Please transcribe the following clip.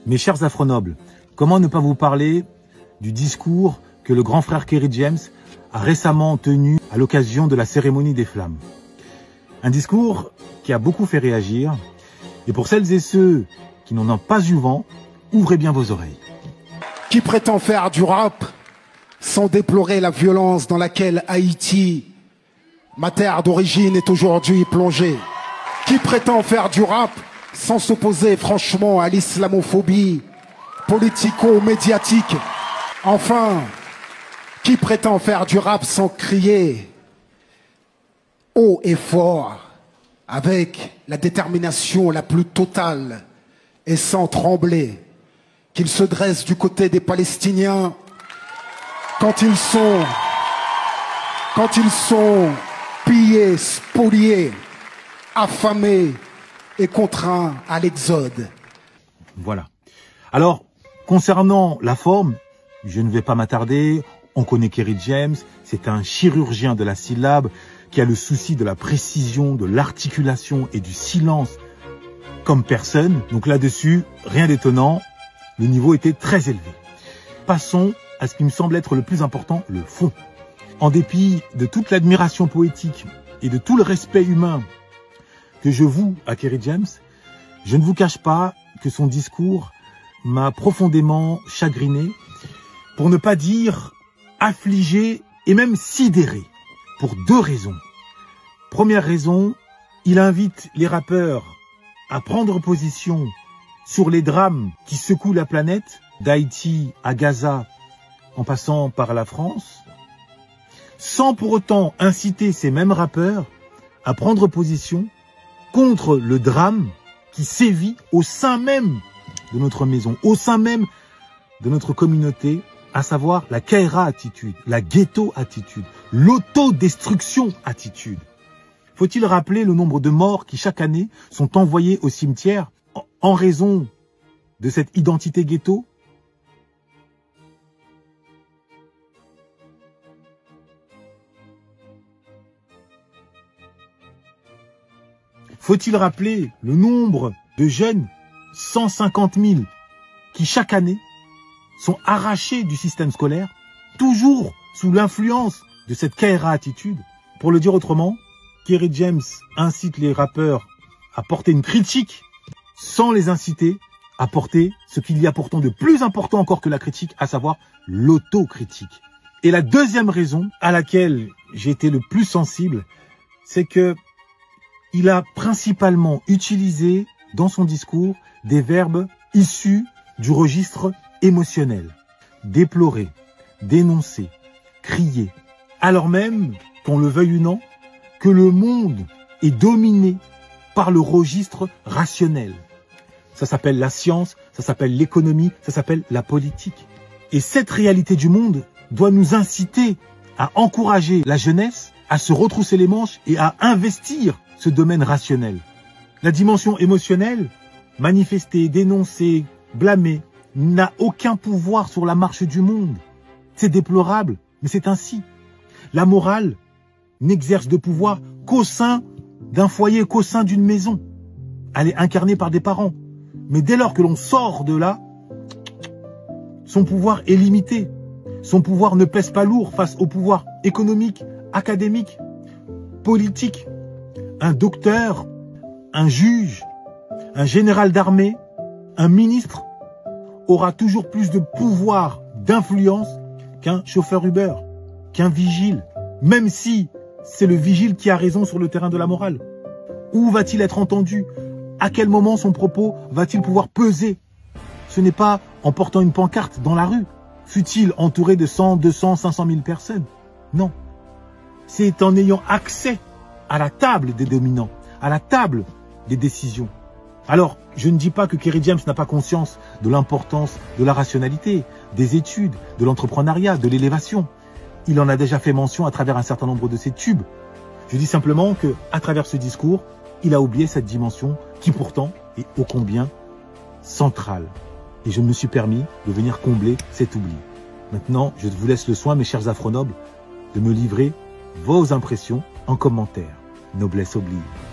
Mes chers afronobles, comment ne pas vous parler du discours que le grand frère Kerry James a récemment tenu à l'occasion de la cérémonie des flammes. Un discours qui a beaucoup fait réagir. Et pour celles et ceux qui n'en ont pas eu vent, ouvrez bien vos oreilles. Qui prétend faire du rap sans déplorer la violence dans laquelle Haïti, ma terre d'origine, est aujourd'hui plongée? Qui prétend faire du rap sans s'opposer franchement à l'islamophobie politico-médiatique? Enfin, qui prétend faire du rap sans crier haut et fort, avec la détermination la plus totale et sans trembler, qu'il se dresse du côté des Palestiniens quand ils sont pillés, spoliés, affamés et contraints à l'exode. Voilà. Alors, concernant la forme, je ne vais pas m'attarder. On connaît Kerry James, c'est un chirurgien de la syllabe qui a le souci de la précision, de l'articulation et du silence comme personne. Donc là-dessus, rien d'étonnant, le niveau était très élevé. Passons à ce qui me semble être le plus important, le fond. En dépit de toute l'admiration poétique et de tout le respect humain que je voue à Kerry James, je ne vous cache pas que son discours m'a profondément chagriné, pour ne pas dire affligé et même sidéré, pour deux raisons. Première raison, il invite les rappeurs à prendre position sur les drames qui secouent la planète, d'Haïti à Gaza, en passant par la France, sans pour autant inciter ces mêmes rappeurs à prendre position contre le drame qui sévit au sein même de notre maison, au sein même de notre communauté, à savoir la Kaira attitude, la ghetto attitude, l'autodestruction attitude. Faut-il rappeler le nombre de morts qui chaque année sont envoyés au cimetière en raison de cette identité ghetto? Faut-il rappeler le nombre de jeunes, 150 000, qui chaque année sont arrachés du système scolaire, toujours sous l'influence de cette Kaira attitude? Pour le dire autrement, Kerry James incite les rappeurs à porter une critique sans les inciter à porter ce qu'il y a pourtant de plus important encore que la critique, à savoir l'autocritique. Et la deuxième raison à laquelle j'ai été le plus sensible, c'est que il a principalement utilisé dans son discours des verbes issus du registre émotionnel. Déplorer, dénoncer, crier. Alors même, qu'on le veuille ou non, que le monde est dominé par le registre rationnel. Ça s'appelle la science, ça s'appelle l'économie, ça s'appelle la politique. Et cette réalité du monde doit nous inciter à encourager la jeunesse à se retrousser les manches et à investir ce domaine rationnel. La dimension émotionnelle, manifester, dénoncer, blâmer, n'a aucun pouvoir sur la marche du monde. C'est déplorable, mais c'est ainsi. La morale n'exerce de pouvoir qu'au sein d'un foyer, qu'au sein d'une maison. Elle est incarnée par des parents. Mais dès lors que l'on sort de là, son pouvoir est limité. Son pouvoir ne pèse pas lourd face au pouvoir économique, académique, politique. Un docteur, un juge, un général d'armée, un ministre aura toujours plus de pouvoir, d'influence qu'un chauffeur Uber, qu'un vigile, même si c'est le vigile qui a raison sur le terrain de la morale. Où va-t-il être entendu? À quel moment son propos va-t-il pouvoir peser? Ce n'est pas en portant une pancarte dans la rue, fut-il entouré de 100, 200, 500 000 personnes. Non. C'est en ayant accès à la table des dominants, à la table des décisions. Alors, je ne dis pas que Kerry James n'a pas conscience de l'importance de la rationalité, des études, de l'entrepreneuriat, de l'élévation. Il en a déjà fait mention à travers un certain nombre de ses tubes. Je dis simplement que, à travers ce discours, il a oublié cette dimension qui pourtant est ô combien centrale. Et je me suis permis de venir combler cet oubli. Maintenant, je vous laisse le soin, mes chers afronobles, de me livrer vos impressions en commentaire. Noblesse oblige.